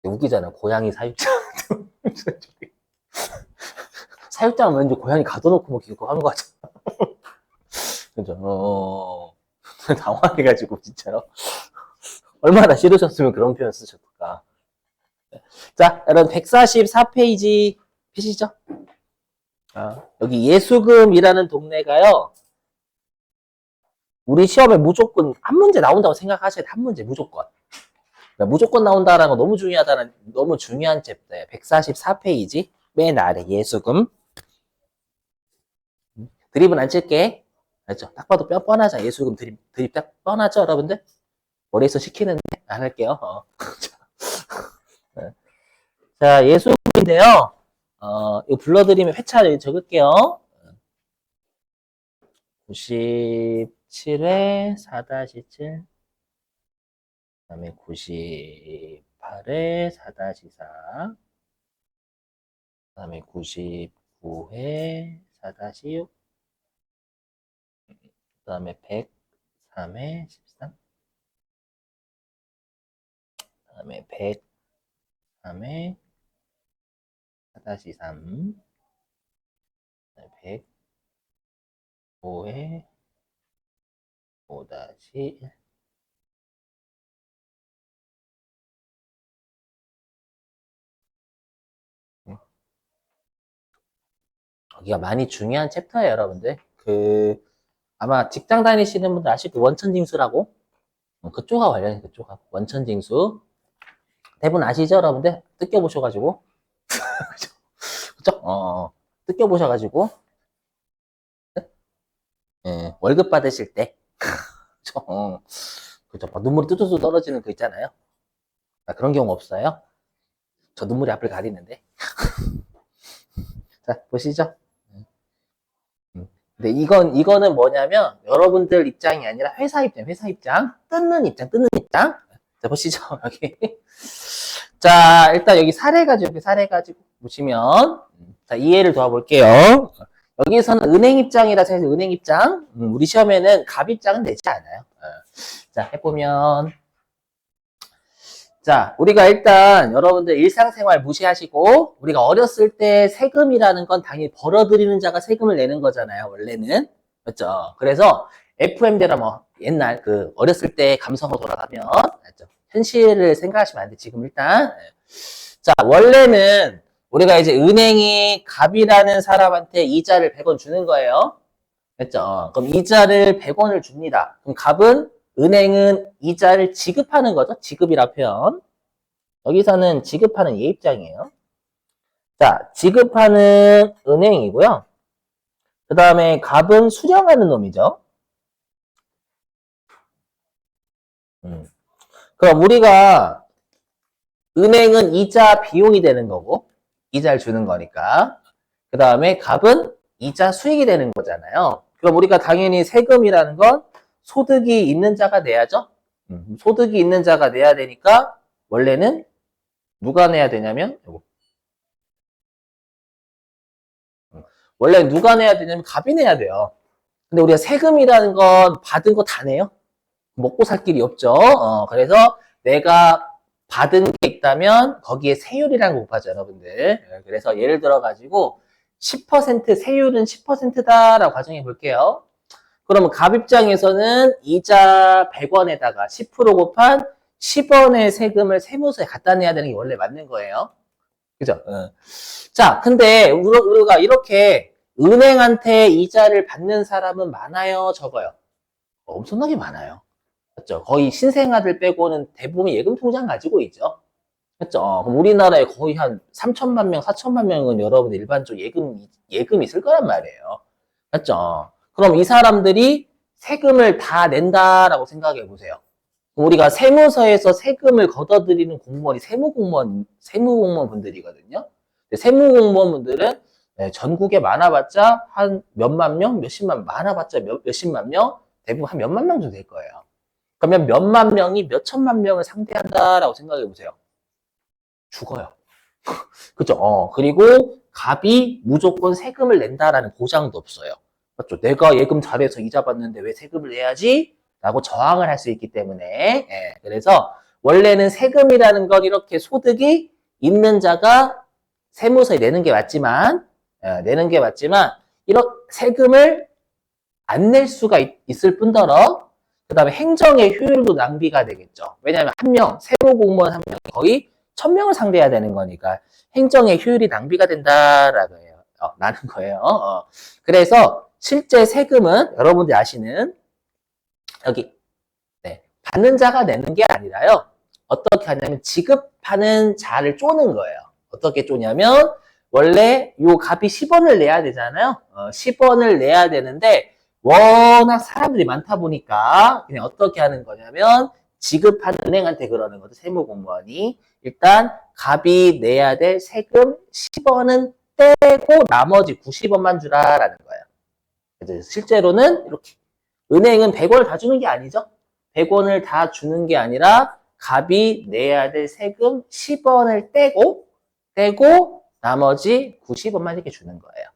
웃기잖아. 고양이 사육장. 사육장은 왠지 고양이 가둬놓고 뭐 그거 하는 거 같잖아. 그죠? 당황해가지고, 진짜로. 얼마나 싫으셨으면 그런 표현 쓰셨을까. 자, 여러분, 144페이지 피시죠? 여기 예수금이라는 동네가요, 우리 시험에 무조건 한 문제 나온다고 생각하셔야 돼. 한 문제 무조건. 그러니까 무조건 나온다라는 거 너무 중요하다는, 너무 중요한 챕터예요. 144페이지 맨 아래 예수금. 드립은 안 칠게. 알죠? 딱 봐도 뻔하죠. 예수금 드립 딱 뻔하죠, 여러분들? 머리에서 시키는데 안 할게요. 자, 예수금인데요. 이거 불러드리면 회차 여기 적을게요. 97회 4-7, 그 다음에 98회 4-4, 그 다음에 99회 4-6, 그 다음에 103회 13, 그 다음에 103회 4-3, 105회 5-1, 여기가 많이 중요한 챕터예요, 여러분들. 아마 직장 다니시는 분들 아실 거 원천징수라고? 그쪽하고 관련해, 그쪽하고. 원천징수. 대부분 아시죠, 여러분들? 뜯겨보셔가지고. 그죠? 뜯겨보셔가지고. 예, 월급 받으실 때. 그죠? 그죠? 막 눈물이 뚜뚜뚜 떨어지는 거 있잖아요. 그런 경우 없어요? 저 눈물이 앞을 가리는데. 자, 보시죠. 근데 이거는 뭐냐면, 여러분들 입장이 아니라 회사 입장. 뜯는 입장. 자, 보시죠, 여기. 자, 일단 여기 사례 가지고 보시면, 자, 이해를 도와볼게요. 여기서는 은행 입장이라서 해서 은행 입장. 우리 시험에는 갑 입장은 내지 않아요. 자, 해보면. 자, 우리가 일단 여러분들 일상생활 무시하시고, 우리가 어렸을 때 세금이라는 건 당연히 벌어들이는 자가 세금을 내는 거잖아요, 원래는. 맞죠? 그래서 FM대로 뭐 옛날 어렸을 때 감성으로 돌아가면, 맞죠? 현실을 생각하시면 안 돼, 지금 일단. 자, 원래는 우리가 이제 은행이 갑이라는 사람한테 이자를 100원 주는 거예요. 됐죠? 그럼 이자를 100원을 줍니다. 그럼 갑은, 은행은 이자를 지급하는 거죠. 지급이라 표현. 여기서는 지급하는 얘 입장이에요. 자, 지급하는 은행이고요. 그 다음에 갑은 수령하는 놈이죠. 그럼 우리가 은행은 이자 비용이 되는 거고, 이자를 주는 거니까. 그 다음에 갑은 이자 수익이 되는 거잖아요. 그럼 우리가 당연히 세금이라는 건 소득이 있는 자가 내야죠. 소득이 있는 자가 내야 되니까 원래는 누가 내야 되냐면 원래 누가 내야 되냐면 갑이 내야 돼요. 근데 우리가 세금이라는 건 받은 거 다 내요. 먹고 살 길이 없죠. 그래서 내가 받은 게 있다면 거기에 세율이라는 거 곱하죠, 여러분들. 그래서 예를 들어 가지고 10% 세율은 10%다라고 가정해 볼게요. 그러면 갑 입장에서는 이자 100원에다가 10% 곱한 10원의 세금을 세무서에 갖다 내야 되는 게 원래 맞는 거예요. 그죠? 자, 근데 우리가 이렇게 은행한테 이자를 받는 사람은 많아요, 적어요? 엄청나게 많아요. 맞죠? 거의 신생아들 빼고는 대부분 예금 통장 가지고 있죠. 맞죠? 그럼 우리나라에 거의 한 3천만 명, 4천만 명은 여러분들 일반적으로 예금 있을 거란 말이에요. 맞죠? 그럼 이 사람들이 세금을 다 낸다라고 생각해 보세요. 우리가 세무서에서 세금을 걷어들이는 공무원이 세무공무원 분들이거든요. 세무공무원 분들은 전국에 많아봤자 한 몇만 명, 많아봤자 몇십만 명, 대부분 한 몇만 명 정도 될 거예요. 그러면 몇만 명이 몇천만 명을 상대한다라고 생각해 보세요. 죽어요. 그죠? 그리고 갑이 무조건 세금을 낸다라는 보장도 없어요. 맞죠? 내가 예금 잘해서 이자 받는데 왜 세금을 내야지? 라고 저항을 할 수 있기 때문에. 그래서 원래는 세금이라는 건 이렇게 소득이 있는 자가 세무서에 내는 게 맞지만, 이런 세금을 안 낼 수가 있을 뿐더러, 그 다음에 행정의 효율도 낭비가 되겠죠. 왜냐하면 세무공무원 한 명이 거의 1000명을 상대해야 되는 거니까 행정의 효율이 낭비가 된다라고 해요. 라는 거예요. 그래서 실제 세금은 여러분들이 아시는 여기 받는 자가 내는 게 아니라요. 어떻게 하냐면 지급하는 자를 쪼는 거예요. 어떻게 쪼냐면 원래 요 값이 10원을 내야 되잖아요. 10원을 내야 되는데 워낙 사람들이 많다 보니까 그냥 어떻게 하는 거냐면 지급하는 은행한테 그러는 거죠. 세무공무원이 일단 값이 내야 될 세금 10원은 떼고 나머지 90원만 주라라는 거예요. 그래서 실제로는 이렇게 은행은 100원을 다 주는 게 아니죠. 100원을 다 주는 게 아니라 값이 내야 될 세금 10원을 떼고 나머지 90원만 이렇게 주는 거예요.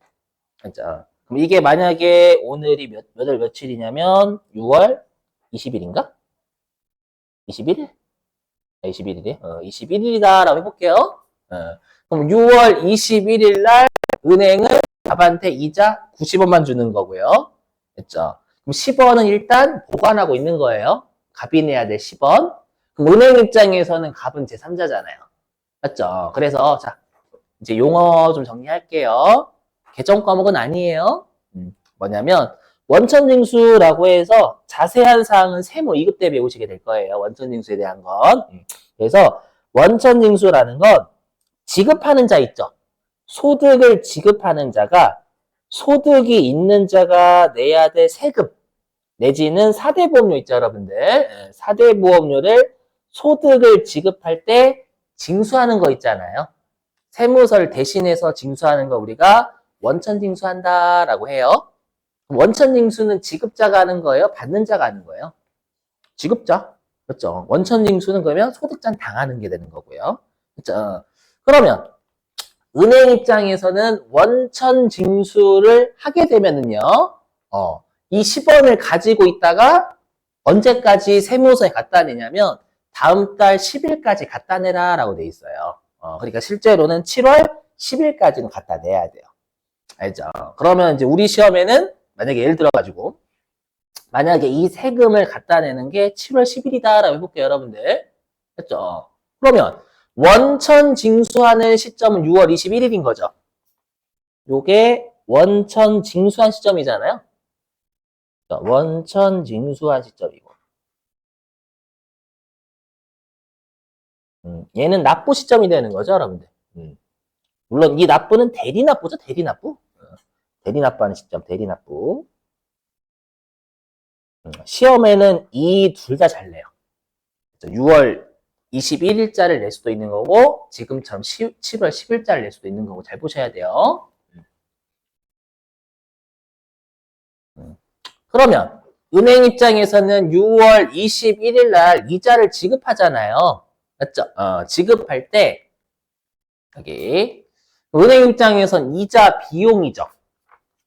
그렇죠? 그럼 이게 만약에 오늘이 몇 월 며칠이냐면 6월 20일인가? 21일? 21일이에요. 21일이다라고 해볼게요. 그럼 6월 21일 날 은행은 답한테 이자 90원만 주는 거고요. 됐죠? 그럼 10원은 일단 보관하고 있는 거예요. 값이 내야 될 10원. 그럼 은행 입장에서는 값은 제3자잖아요. 맞죠? 그래서 자 이제 용어 좀 정리할게요. 개정 과목은 아니에요. 뭐냐면 원천징수라고 해서 자세한 사항은 세무 2급 때 배우시게 될 거예요. 원천징수에 대한 건. 그래서 원천징수라는 건 지급하는 자 있죠. 소득을 지급하는 자가 소득이 있는 자가 내야 될 세금 내지는 4대 보험료 있죠, 여러분들. 4대 보험료를 소득을 지급할 때 징수하는 거 있잖아요. 세무서를 대신해서 징수하는 거 우리가 원천징수한다라고 해요. 원천징수는 지급자가 하는 거예요? 받는 자가 하는 거예요? 지급자. 그렇죠? 원천징수는 그러면 소득자는 당하는 게 되는 거고요. 그렇죠? 그러면 은행 입장에서는 원천징수를 하게 되면은요, 이 10원을 가지고 있다가 언제까지 세무서에 갖다 내냐면 다음 달 10일까지 갖다 내라라고 돼 있어요. 그러니까 실제로는 7월 10일까지는 갖다 내야 돼요. 알죠? 그러면 이제 우리 시험에는 만약에 예를 들어가지고 만약에 이 세금을 갖다 내는 게 7월 10일이다라고 해볼게요, 여러분들. 됐죠? 그러면 원천 징수하는 시점은 6월 21일인 거죠. 요게 원천 징수한 시점이잖아요. 원천 징수한 시점이고. 얘는 납부 시점이 되는 거죠, 여러분들. 물론 이 납부는 대리납부죠, 대리납부. 대리납부하는 시점, 대리납부. 시험에는 이 둘 다 잘 내요. 6월 21일자를 낼 수도 있는 거고 지금처럼 7월 10일자를 낼 수도 있는 거고 잘 보셔야 돼요. 그러면 은행 입장에서는 6월 21일 날 이자를 지급하잖아요. 맞죠? 지급할 때 여기 은행 입장에선 이자 비용이죠.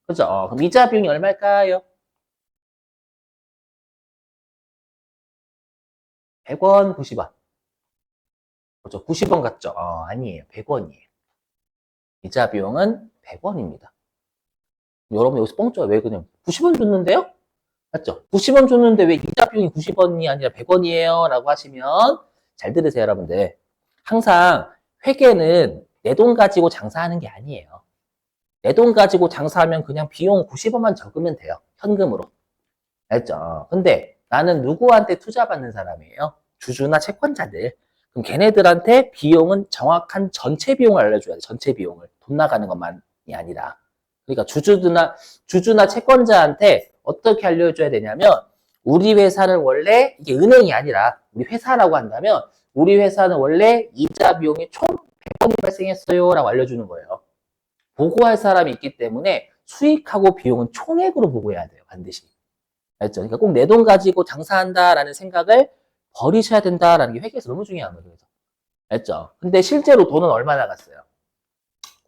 그죠? 그럼 이자 비용이 얼마일까요? 100원, 90원. 그렇죠? 90원 같죠? 아니에요. 100원이에요. 이자 비용은 100원입니다. 여러분 여기서 뻥쳐요. 왜 그냥 90원 줬는데요? 맞죠? 90원 줬는데 왜 이자 비용이 90원이 아니라 100원이에요? 라고 하시면 잘 들으세요, 여러분들. 항상 회계는 내 돈 가지고 장사하는 게 아니에요. 내 돈 가지고 장사하면 그냥 비용 90원만 적으면 돼요. 현금으로. 알죠? 근데 나는 누구한테 투자받는 사람이에요? 주주나 채권자들. 그럼 걔네들한테 비용은 정확한 전체 비용을 알려줘야 돼. 전체 비용을. 돈 나가는 것만이 아니라. 그러니까 주주나 채권자한테 어떻게 알려줘야 되냐면 우리 회사는 원래 이게 은행이 아니라 우리 회사라고 한다면 우리 회사는 원래 이자 비용이 총 100원이 발생했어요 라고 알려주는 거예요. 보고할 사람이 있기 때문에 수익하고 비용은 총액으로 보고해야 돼요. 반드시. 알죠? 그러니까 꼭 내 돈 가지고 장사한다라는 생각을 버리셔야 된다라는 게 회계에서 너무 중요한 거죠. 알죠? 근데 실제로 돈은 얼마 나갔어요?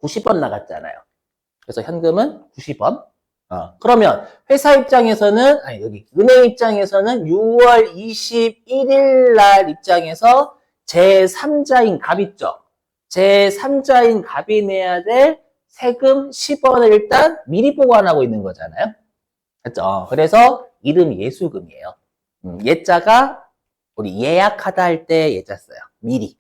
90원 나갔잖아요. 그래서 현금은 90원. 그러면 회사 입장에서는, 아니, 여기, 은행 입장에서는 6월 21일 날 입장에서 제3자인 갑 있죠? 제3자인 갑이 내야 될 세금 10원을 일단 미리 보관하고 있는 거잖아요? 그죠? 그래서 이름이 예수금이에요. 예자가 우리 예약하다 할 때 예자 써요. 미리.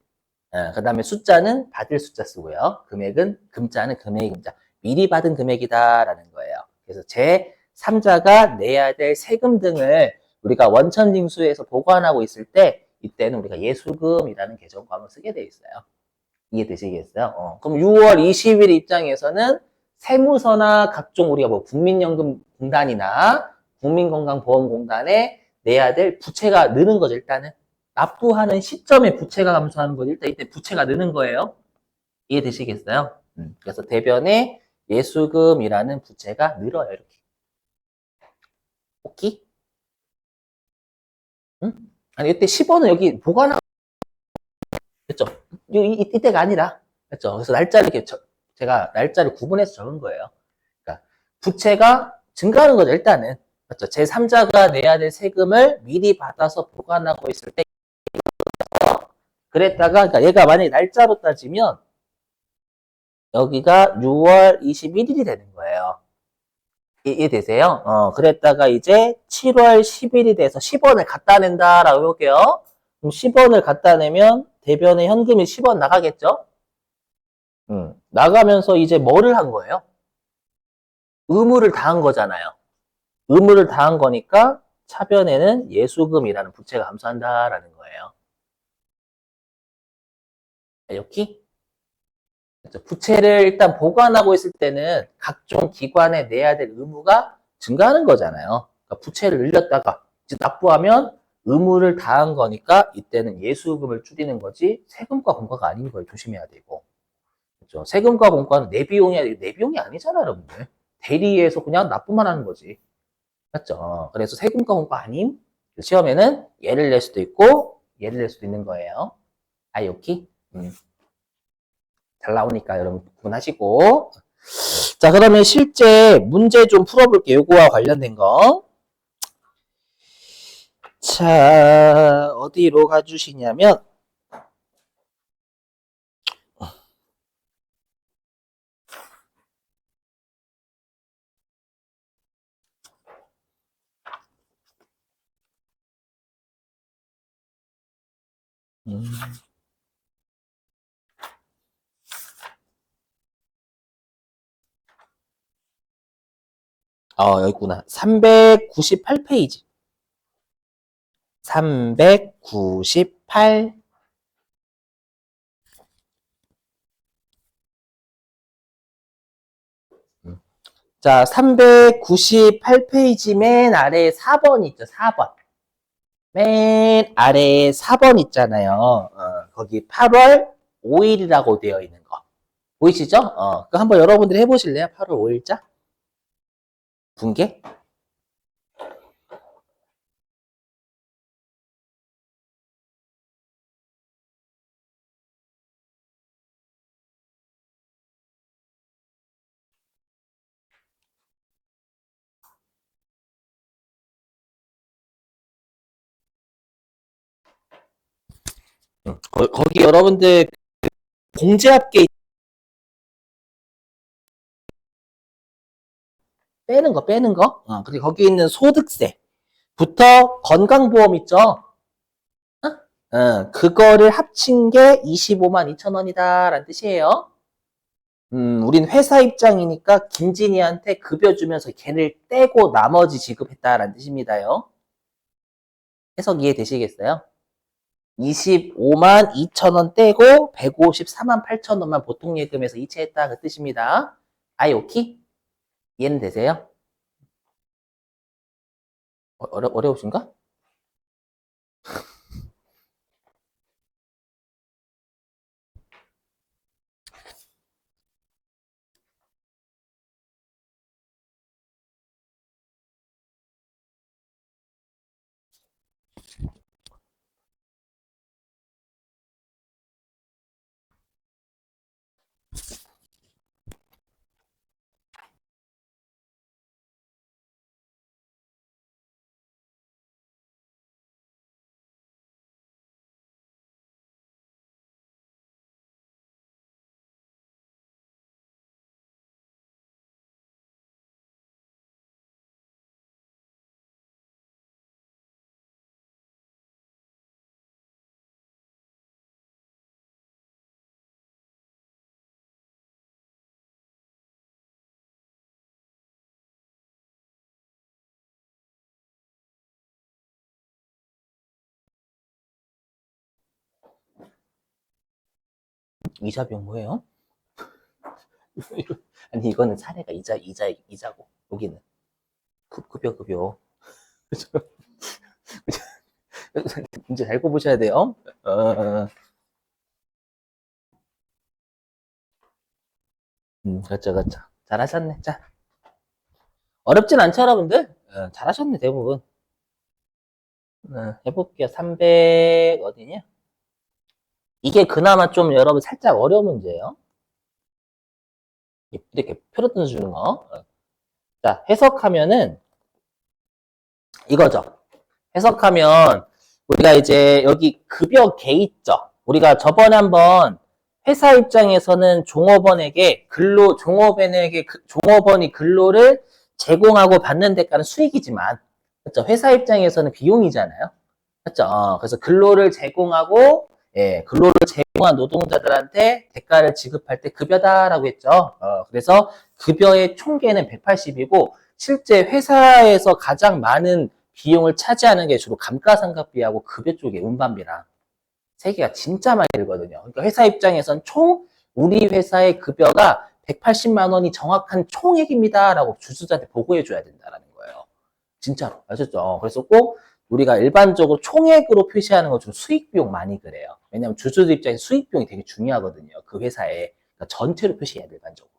그 다음에 숫자는 받을 숫자 쓰고요. 금액은, 금자는 금액의 금자. 미리 받은 금액이다라는 거예요. 그래서 제3자가 내야 될 세금 등을 우리가 원천징수에서 보관하고 있을 때 이때는 우리가 예수금이라는 계정과목을 쓰게 돼 있어요. 이해되시겠어요? 그럼 6월 20일 입장에서는 세무서나 각종 우리가 뭐 국민연금공단이나 국민건강보험공단에 내야 될 부채가 느는 거죠, 일단은. 납부하는 시점에 부채가 감소하는 거죠. 일단 이때 부채가 느는 거예요. 이해되시겠어요? 그래서 대변에 예수금이라는 부채가 늘어요, 이렇게. 오케이? 응? 아니, 이때 10원은 여기 보관하고, 그죠? 이때가 아니라, 그죠? 그래서 날짜를 이렇게, 제가 날짜를 구분해서 적은 거예요. 그러니까, 부채가 증가하는 거죠, 일단은. 그렇죠? 제3자가 내야 될 세금을 미리 받아서 보관하고 있을 때, 그랬다가, 그러니까 얘가 만약에 날짜로 따지면, 여기가 6월 21일이 되는 거예요. 이해되세요? 그랬다가 이제 7월 10일이 돼서 10원을 갖다 낸다라고 해볼게요. 그럼 10원을 갖다 내면 대변에 현금이 10원 나가겠죠? 나가면서 이제 뭐를 한 거예요? 의무를 다한 거잖아요. 의무를 다한 거니까 차변에는 예수금이라는 부채가 감소한다라는 거예요. 여기 부채를 일단 보관하고 있을 때는 각종 기관에 내야 될 의무가 증가하는 거잖아요. 그러니까 부채를 늘렸다가 이제 납부하면 의무를 다한 거니까 이때는 예수금을 줄이는 거지 세금과 공과가 아닌 걸 조심해야 되고. 그렇죠? 세금과 공과는 내 비용이 아니잖아요, 여러분들. 대리해서 그냥 납부만 하는 거지. 맞죠? 그래서 세금과 공과 아님 시험에는 예를 낼 수도 있고 예를 낼 수도 있는 거예요. 아이오키? 잘 나오니까 여러분 구분하시고. 자, 그러면 실제 문제 좀 풀어볼게요. 요거와 관련된 거. 자, 어디로 가주시냐면, 음, 여기구나. 398페이지. 398. 자, 398페이지 맨 아래에 4번 있죠, 4번. 맨 아래에 4번 있잖아요. 거기 8월 5일이라고 되어 있는 거. 보이시죠? 그 한번 여러분들이 해보실래요? 8월 5일자? 분계? 거기 여러분들 공제합계 빼는 거, 빼는 거. 그리고 거기 있는 소득세부터 건강보험 있죠? 그거를 합친 게 25만 2천 원이다라는 뜻이에요. 우린 회사 입장이니까 김진이한테 급여 주면서 걔를 떼고 나머지 지급했다라는 뜻입니다요. 해석 이해되시겠어요? 25만 2천 원 떼고 154만 8천 원만 보통예금에서 이체했다 그 뜻입니다. 아이 오키? 이해는 되세요? 어려우신가? 이자 비용 뭐예요? 아니, 이거는 사례가 이자고, 여기는. 급여. 그죠? 문제 잘 꼽으셔야 돼요. 그렇죠. 잘하셨네. 자, 어렵진 않죠, 여러분들? 잘하셨네, 대부분. 해볼게요. 300, 어디냐? 이게 그나마 좀 여러분 살짝 어려운 문제예요. 이렇게 표로 뜯어주는 거. 자, 해석하면은 이거죠. 해석하면 우리가 이제 여기 급여계 있죠. 우리가 저번에 한번 회사 입장에서는 종업원이 근로를 제공하고 받는 대가는 수익이지만, 그렇죠? 회사 입장에서는 비용이잖아요. 그렇죠? 그래서 근로를 제공하고, 근로를 제공한 노동자들한테 대가를 지급할 때 급여다라고 했죠. 그래서 급여의 총계는 180이고, 실제 회사에서 가장 많은 비용을 차지하는 게 주로 감가상각비하고 급여 쪽의 운반비랑 세 개가 진짜 많이 들거든요. 그러니까 회사 입장에선 우리 회사의 급여가 180만 원이 정확한 총액입니다라고 주주자한테 보고해줘야 된다는 거예요. 진짜로. 아셨죠? 그래서 꼭 우리가 일반적으로 총액으로 표시하는 거 좀 수익 비용 많이 그래요. 왜냐하면 주주들 입장에서 수익 비용이 되게 중요하거든요. 그 회사에. 그러니까 전체로 표시해야 돼, 일반적으로.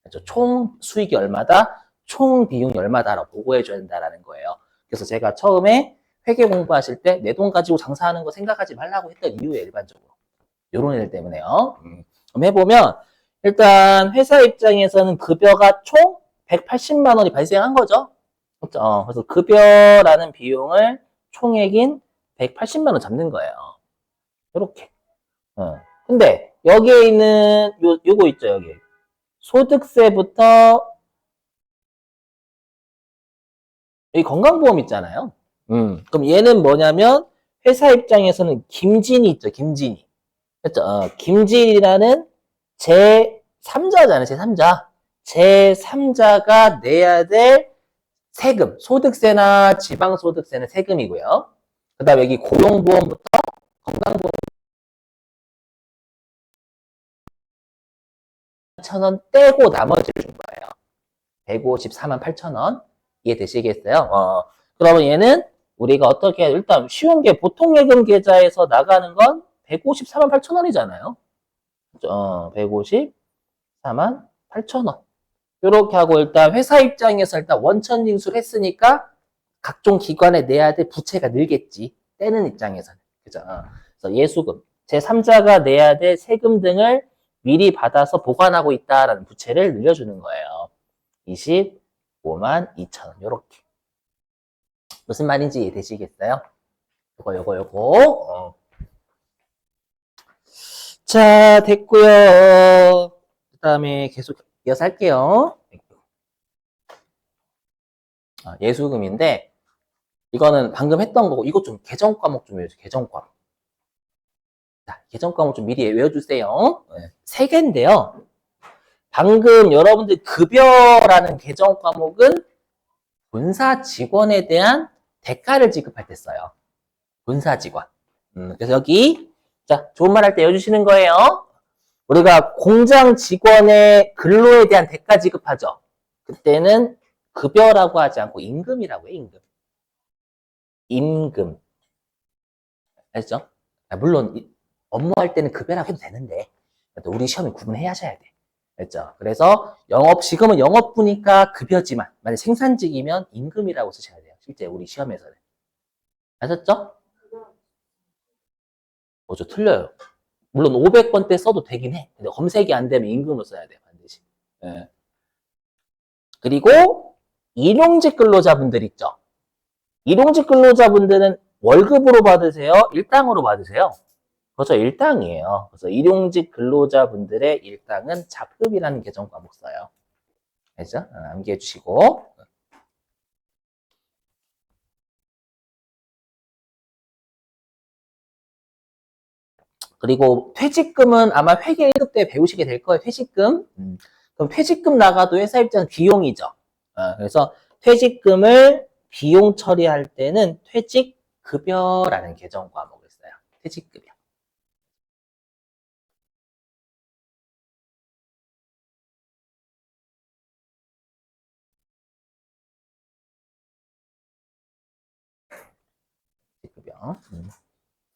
그렇죠? 총 수익이 얼마다, 총 비용이 얼마다라고 보고해줘야 된다는 거예요. 그래서 제가 처음에 회계 공부하실 때 내 돈 가지고 장사하는 거 생각하지 말라고 했던 이유에 일반적으로. 요런 애들 때문에요. 그럼 해보면, 일단 회사 입장에서는 급여가 총 180만 원이 발생한 거죠. 그렇죠? 그래서 급여라는 비용을 총액인 180만 원 잡는 거예요. 요렇게. 근데 여기에 있는 요거 있죠, 여기. 소득세부터 여기 건강보험 있잖아요. 그럼 얘는 뭐냐면 회사 입장에서는 김진이 있죠, 김진이. 그렇죠? 김진이라는 제3자잖아요, 제3자. 제3자가 내야 될 세금, 소득세나 지방소득세는 세금이고요. 그 다음에 여기 고용보험부터 건강보험 1,000원 떼고 나머지를 준 거예요. 154만 8천 원. 이해되시겠어요? 그러면 얘는 우리가 어떻게, 일단 쉬운 게 보통 예금 계좌에서 나가는 건 154만 8천 원이잖아요. 154만 8천 원. 이렇게 하고 일단 회사 입장에서 일단 원천 징수를 했으니까 각종 기관에 내야 될 부채가 늘겠지. 떼는 입장에서는. 그죠? 그래서 예수금, 제3자가 내야 될 세금 등을 미리 받아서 보관하고 있다라는 부채를 늘려주는 거예요. 25만 2천 원. 요렇게. 무슨 말인지 이해되시겠어요? 요거. 자, 됐고요. 그 다음에 계속 이어서 할게요. 예수금인데 이거는 방금 했던 거고, 이거 좀 개정 과목 좀 외워주세요. 개정 과목. 자, 개정 과목 좀 미리 외워주세요. 세 개인데요. 방금 여러분들 급여라는 개정 과목은 본사 직원에 대한 대가를 지급할 때 써요. 본사 직원. 그래서 여기, 자, 좋은 말 할 때 외워주시는 거예요. 우리가 공장 직원의 근로에 대한 대가 지급하죠. 그때는 급여라고 하지 않고 임금이라고 해요, 임금. 임금. 알죠? 물론, 업무할 때는 급여라고 해도 되는데, 우리 시험에 구분해야셔야 돼. 알죠? 그래서 지금은 영업부니까 급여지만, 만약 생산직이면 임금이라고 쓰셔야 돼요. 실제 우리 시험에서는. 아셨죠? 저 틀려요. 물론 500번 때 써도 되긴 해. 근데 검색이 안 되면 임금으로 써야 돼요, 반드시. 예. 그리고 일용직 근로자분들 있죠. 일용직 근로자분들은 월급으로 받으세요? 일당으로 받으세요? 그렇죠. 일당이에요. 그래서 일용직 근로자분들의 일당은 잡급이라는 개정 과목 써요. 알죠? 암기해 주시고. 그리고 퇴직금은 아마 회계 1급 때 배우시게 될 거예요. 퇴직금. 그럼 퇴직금 나가도 회사 입장 비용이죠. 그래서 퇴직금을 비용 처리할 때는 퇴직급여라는 개정 과목을 써요. 퇴직급여.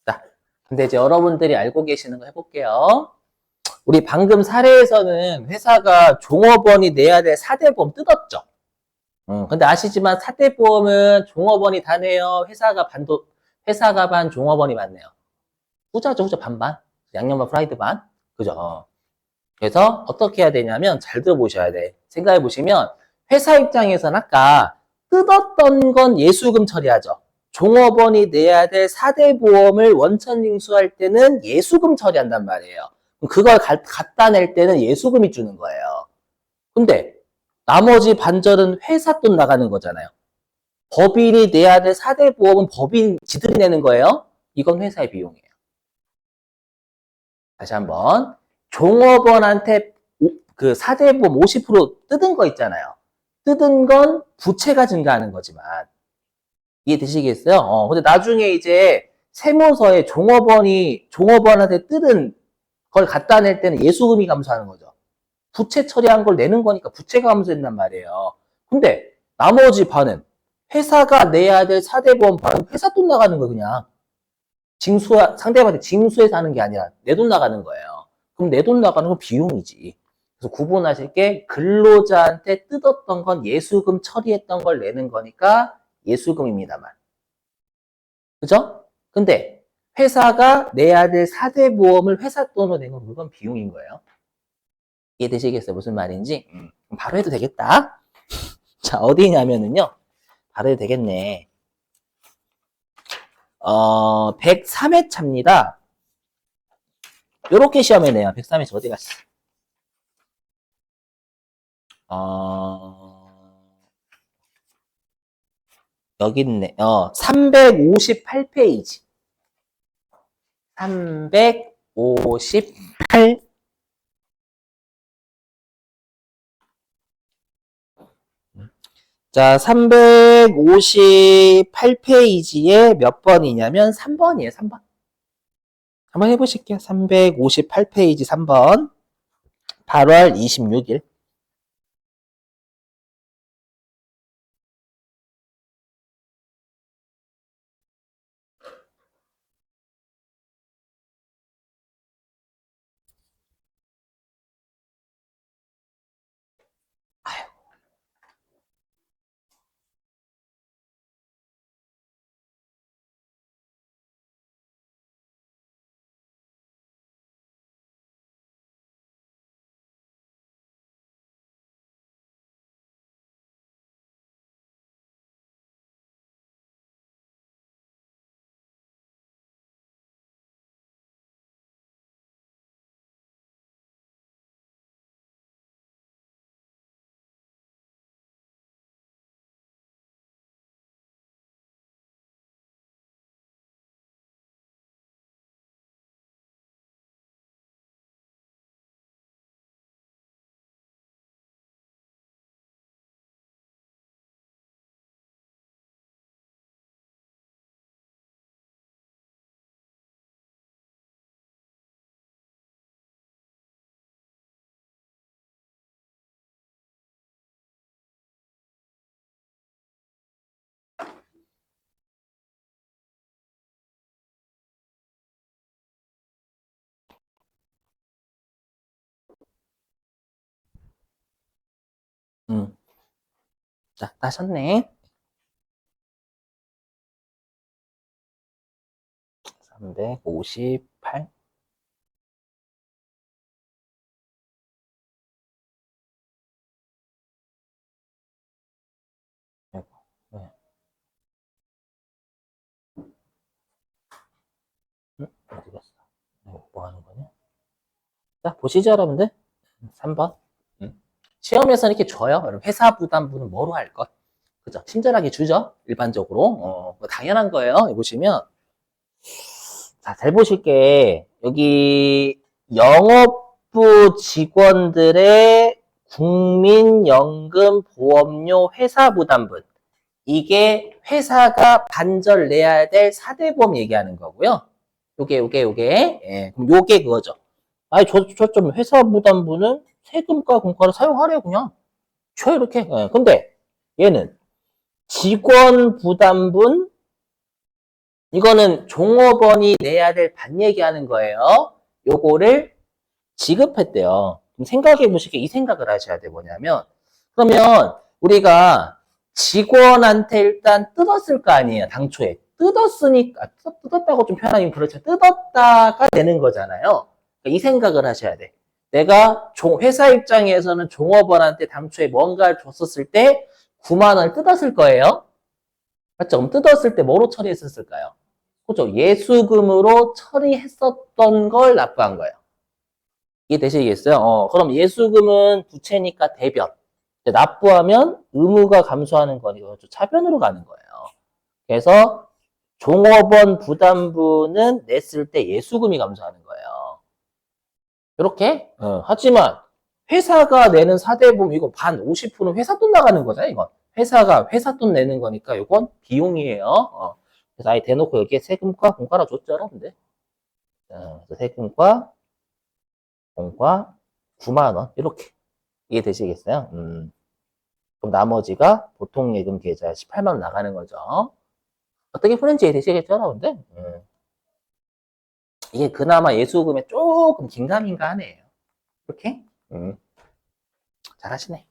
자, 근데 이제 여러분들이 알고 계시는 거 해볼게요. 우리 방금 사례에서는 회사가 종업원이 내야 될 4대 보험 뜯었죠. 근데 아시지만 4대 보험은 종업원이 다 내요. 회사가 반, 종업원이 많네요. 후자죠, 후자 반반. 양념반, 프라이드 반. 그죠? 그래서 어떻게 해야 되냐면 잘 들어보셔야 돼. 생각해 보시면 회사 입장에서는 아까 뜯었던 건 예수금 처리하죠. 종업원이 내야 될 4대 보험을 원천징수할 때는 예수금 처리한단 말이에요. 그걸 갖다 낼 때는 예수금이 주는 거예요. 근데 나머지 반절은 회사 돈 나가는 거잖아요. 법인이 내야 될 4대 보험은 법인 지들이 내는 거예요. 이건 회사의 비용이에요. 다시 한번. 종업원한테 그 4대 보험 50% 뜯은 거 있잖아요. 뜯은 건 부채가 증가하는 거지만. 이해되시겠어요? 근데 나중에 이제 세무서에 종업원한테 뜯은 걸 갖다 낼 때는 예수금이 감소하는 거죠. 부채 처리한 걸 내는 거니까 부채가 감소된단 말이에요. 근데 나머지 반은 회사가 내야 될 4대 보험 반은 회사 돈 나가는 거 그냥. 상대방한테 징수해서 하는 게 아니라 내 돈 나가는 거예요. 그럼 내 돈 나가는 건 비용이지. 그래서 구분하실 게 근로자한테 뜯었던 건 예수금 처리했던 걸 내는 거니까 예수금입니다만. 그죠? 근데 회사가 내야 될 4대 보험을 회사 돈으로 낸 건 그건 비용인 거예요. 이해되시겠어요? 무슨 말인지? 바로 해도 되겠다. 자, 어디냐면은요. 바로 해도 되겠네. 103회차입니다. 요렇게 시험에 내요. 103회차 어디 갔어? 여기 있네. 358페이지. 358. 자, 358페이지에 몇 번이냐면 3번이에요, 3번. 한번 해보실게요. 358페이지 3번. 8월 26일. 자, 따셨네. 358. 네. 어디 갔어? 뭐 하는 거냐? 자, 보시죠, 여러분들. 3번. 시험에서는 이렇게 줘요. 여러분, 회사 부담분은 뭐로 할 것? 그죠? 친절하게 주죠? 일반적으로. 당연한 거예요. 여기 보시면. 자, 잘 보실게. 여기 영업부 직원들의 국민연금보험료 회사 부담분. 이게 회사가 반절 내야 될 4대 보험 얘기하는 거고요. 요게. 예, 그럼 요게 그거죠. 아니, 저 좀 회사 부담분은 세금과 공과를 사용하래요, 그냥. 줘, 이렇게. 예, 근데 얘는 직원 부담분 이거는 종업원이 내야 될 반 얘기하는 거예요. 요거를 지급했대요. 그럼 생각해 보시게 이 생각을 하셔야 돼. 뭐냐면, 그러면 우리가 직원한테 일단 뜯었을 거 아니에요. 당초에. 뜯었으니까, 뜯었다고 좀 표현하긴 그렇죠. 뜯었다가 되는 거잖아요. 그러니까 이 생각을 하셔야 돼. 내가 회사 입장에서는 종업원한테 당초에 뭔가를 줬었을 때 9만 원을 뜯었을 거예요. 맞죠? 그럼 뜯었을 때 뭐로 처리했었을까요? 그죠? 예수금으로 처리했었던 걸 납부한 거예요. 이해되시겠어요? 그럼 예수금은 부채니까 대변. 납부하면 의무가 감소하는 거니까 차변으로 가는 거예요. 그래서 종업원 부담부는 냈을 때 예수금이 감소하는 거예요. 이렇게. 하지만 회사가 내는 사대보험 이거 반 50%는 회사 돈 나가는 거잖아요. 이건 회사가 회사 돈 내는 거니까 이건 비용이에요. 그래서 아예 대놓고 여기에 세금과 공과라 줬죠, 여러분들. 그래서 세금과 공과 9만 원 이렇게 이해되시겠어요? 그럼 나머지가 보통 예금 계좌에 18만 원 나가는 거죠. 어떻게 푸는지 이해되시겠죠, 여러분들? 이게 그나마 예수금에 조금 긴가민가 하네요. 이렇게? 잘하시네.